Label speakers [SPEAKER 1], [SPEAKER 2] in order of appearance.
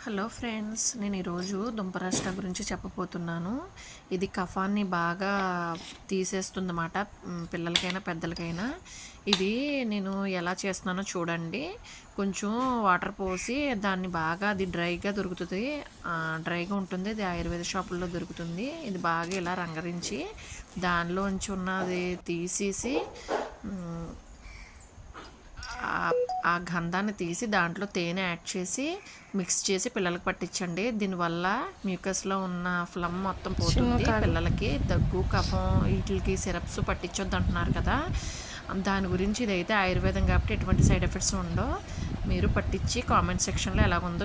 [SPEAKER 1] Hello friends, నేను ఈరోజు దుంపరాష్ట్ర గురించి చెప్పబోతున్నాను. ఇది కఫాన్ని బాగా తీసేస్తుందన్నమాట, పిల్లలకైనా పెద్దలకైనా. ఇది నేను ఎలా చేస్తున్నానో చూడండి. కొంచెం వాటర్ పోసి దాన్ని బాగా, అది డ్రైగా దొరుకుతుంది, డ్రైగా ఉంటుంది. ఇది ఆయుర్వేద షాపుల్లో దొరుకుతుంది. ఇది బాగా ఇలా రంగరించి దానిలోంచి ఉన్నది తీసేసి ఆ గంధాన్ని తీసి దాంట్లో తేనె యాడ్ చేసి మిక్స్ చేసి పిల్లలకి పట్టించండి. దీనివల్ల మ్యూకస్లో ఉన్న ఫ్లమ్ మొత్తం పోతుంది. పిల్లలకి దగ్గు, కఫం వీటికి సిరప్స్ పట్టించొద్దు అంటున్నారు కదా, దాని గురించి. ఇదైతే ఆయుర్వేదం కాబట్టి ఎటువంటి సైడ్ ఎఫెక్ట్స్ ఉండవు. మీరు పట్టించి కామెంట్ సెక్షన్లో ఎలాగుందో